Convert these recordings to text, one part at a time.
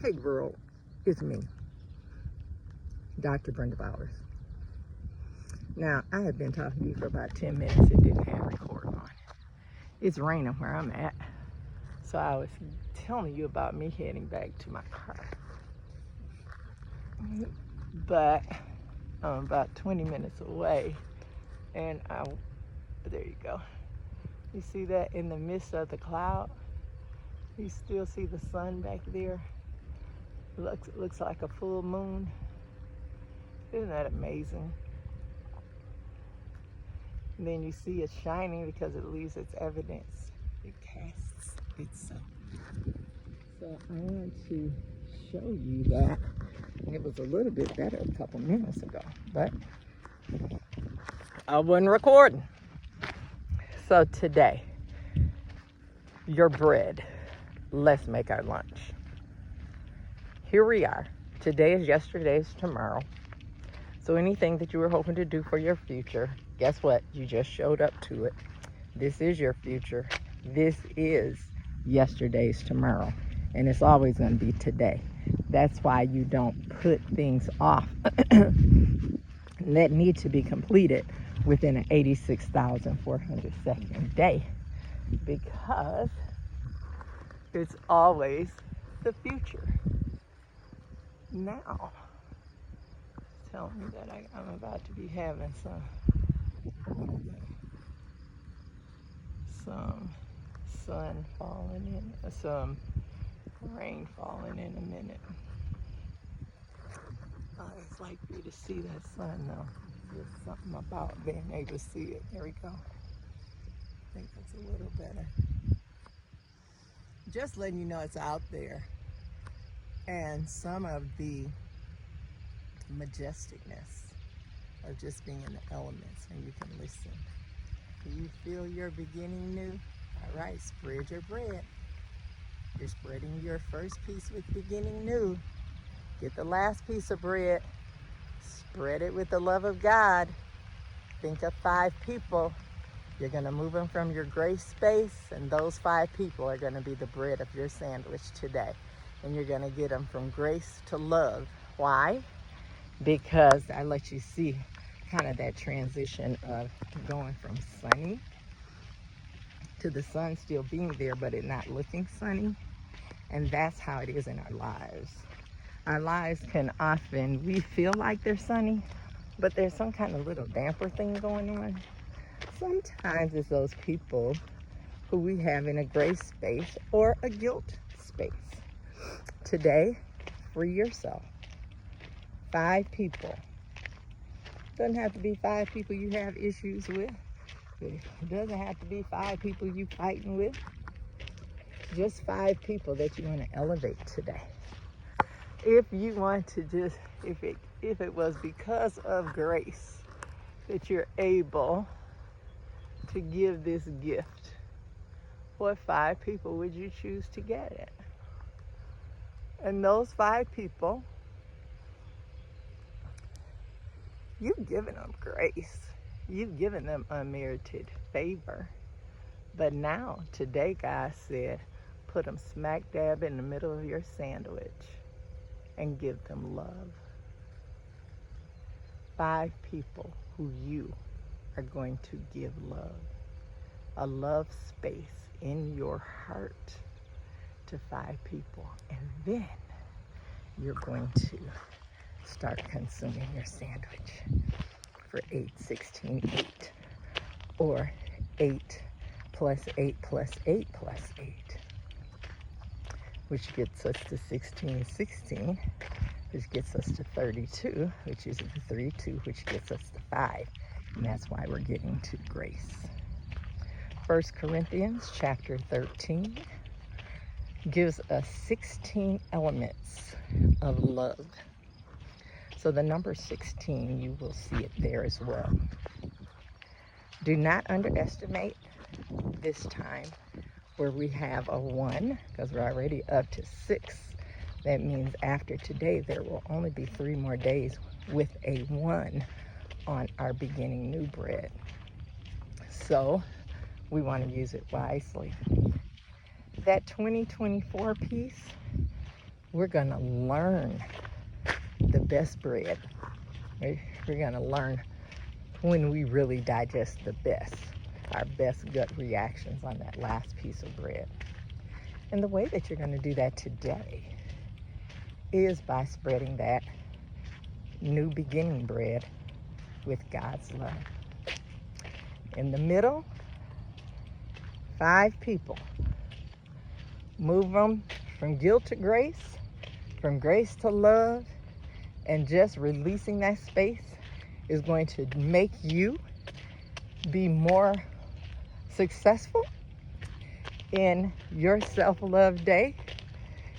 Hey world, it's me, Dr. Brenda Bowers. Now, I have been talking to you for about 10 minutes and didn't have record on. It's raining where I'm at, so I was telling you about me heading back to my car. But I'm about 20 minutes away, and there you go. You see that in the midst of the cloud? You still see the sun back there? Looks like a full moon. Isn't that amazing? And then you see it shining because it leaves its evidence. It casts itself. So I want to show you that. And it was a little bit better a couple minutes ago, but I wasn't recording. So today, your bread. Let's make our lunch. Here we are. Today is yesterday's tomorrow. So anything that you were hoping to do for your future, guess what? You just showed up to it. This is your future. This is yesterday's tomorrow. And it's always going to be today. That's why you don't put things off that need to be completed within an 86,400 second day. Because it's always the future. Now, tell me that I'm about to be having some sun falling in, some rain falling in a minute. It's like for you to see that sun though. There's something about being able to see it. There we go. I think that's a little better. Just letting you know it's out there. And some of the majesticness of just being in the elements, and you can listen. Do you feel your beginning new? All right, spread your bread. You're spreading your first piece with beginning new. Get the last piece of bread. Spread it with the love of God. Think of 5 people. You're going to move them from your grace space, and those 5 people are going to be the bread of your sandwich today. And you're going to get them from grace to love. Why? Because I let you see kind of that transition of going from sunny to the sun still being there, but it not looking sunny. And that's how it is in our lives. Our lives can often, we feel like they're sunny, but there's some kind of little damper thing going on. Sometimes it's those people who we have in a grace space or a guilt space. Today, free yourself. 5 people. Doesn't have to be 5 people you have issues with. It doesn't have to be 5 people you fighting with. Just 5 people that you want to elevate today. If you want to just, if it was because of grace that you're able to give this gift, what 5 people would you choose to get it? And those 5 people, you've given them grace. You've given them unmerited favor. But now, today, God said, put them smack dab in the middle of your sandwich and give them love. 5 people who you are going to give love. A love space in your heart to 5 people. And then you're going to start consuming your sandwich for 8, 16, 8. Or 8 plus 8 plus 8 plus 8. Which gets us to 16, 16. Which gets us to 32. Which is the 3, 2. Which gets us to 5. And that's why we're getting to grace. 1 Corinthians chapter 13 gives us 16 elements of love. So the number 16, you will see it there as well. Do not underestimate this time where we have a 1, because we're already up to 6. That means after today, there will only be 3 more days with a 1 on our beginning new bread. So we want to use it wisely. That 2024 piece, we're going to learn the best bread. We're going to learn when we really digest the best, our best gut reactions on that last piece of bread. And the way that you're going to do that today is by spreading that new beginning bread with God's love. In the middle, 5 people. Move them from guilt to grace, from grace to love, and just releasing that space is going to make you be more successful in your self-love day.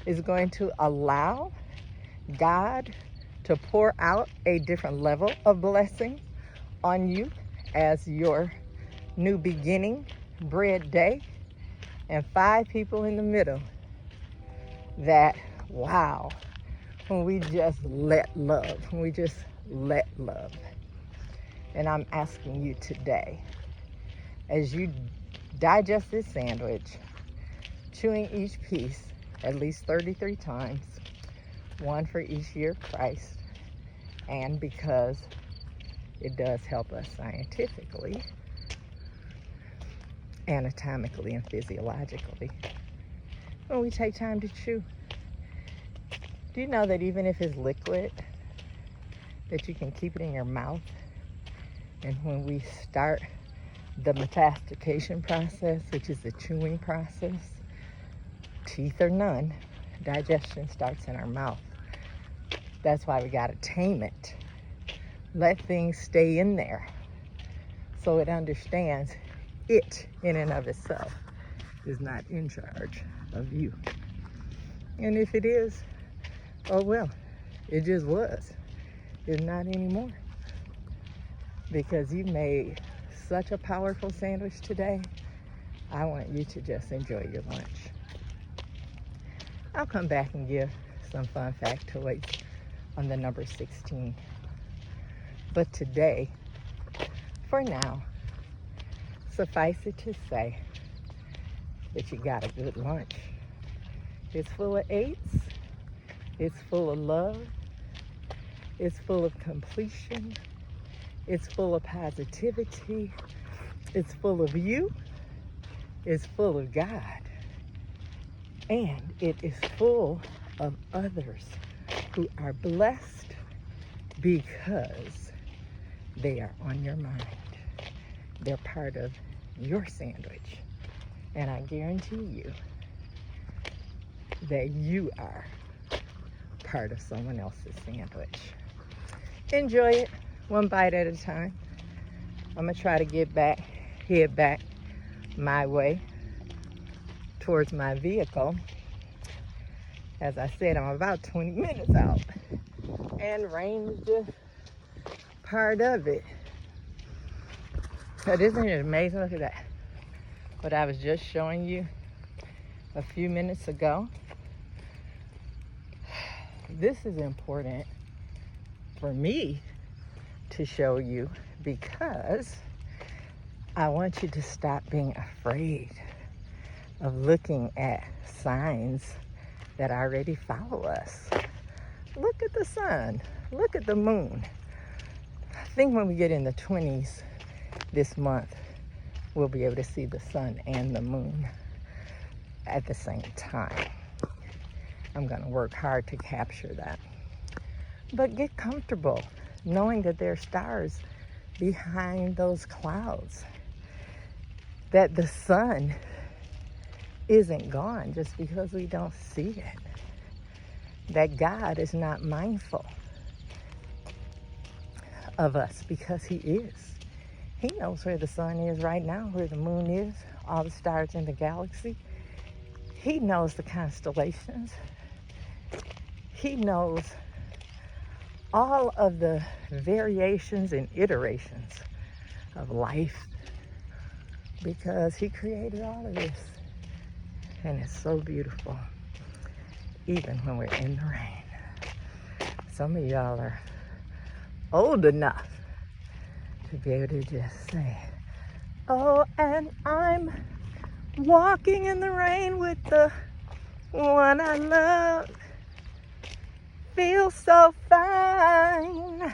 Is going to allow God to pour out a different level of blessing on you as your new beginning bread day. And 5 people in the middle that, wow, when we just let love, And I'm asking you today, as you digest this sandwich, chewing each piece at least 33 times, 1 for each year of Christ, and because it does help us scientifically, anatomically, and physiologically, when we take time to chew. Do you know that even if it's liquid, that you can keep it in your mouth? And when we start the mastication process, which is the chewing process, teeth or none, digestion starts in our mouth. That's why we gotta tame it. Let things stay in there so it understands it in and of itself is not in charge of you. And if it is, oh well, it just was. It's not anymore. Because you made such a powerful sandwich today, I want you to just enjoy your lunch. I'll come back and give some fun factoids on the number 16. But today, for now, suffice it to say that you got a good lunch. It's full of 8s. It's full of love. It's full of completion. It's full of positivity. It's full of you. It's full of God. And it is full of others who are blessed because they are on your mind. They're part of your sandwich. And I guarantee you that you are part of someone else's sandwich. Enjoy it, one bite at a time. I'm gonna try to head back my way towards my vehicle. As I said, I'm about 20 minutes out, and rain is just part of it. But isn't it amazing? Look at that. What I was just showing you a few minutes ago. This is important for me to show you because I want you to stop being afraid of looking at signs that already follow us. Look at the sun. Look at the moon. I think when we get in the 20s this month, we'll be able to see the sun and the moon at the same time. I'm going to work hard to capture that. But get comfortable knowing that there are stars behind those clouds. That the sun isn't gone just because we don't see it. That God is not mindful of us because He is. He knows where the sun is right now, where the moon is, all the stars in the galaxy. He knows the constellations. He knows all of the variations and iterations of life because He created all of this. And it's so beautiful, even when we're in the rain. Some of y'all are old enough to be able to just say, oh, and I'm walking in the rain with the one I love. feel so fine.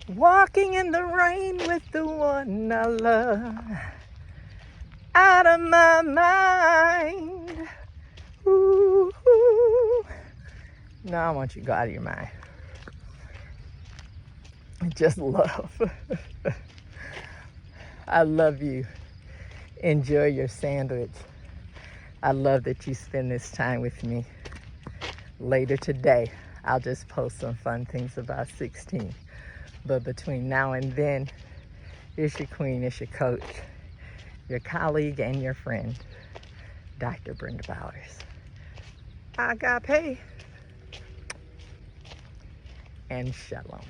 Walking in the rain with the one I love. Out of my mind. Ooh, ooh. No, I want you to go out of your mind. Just love. I love you. Enjoy your sandwich. I love that you spend this time with me. Later today, I'll just post some fun things about 16. But between now and then, it's your queen, it's your coach, your colleague, and your friend, Dr. Brenda Bowers. Agape and Shalom.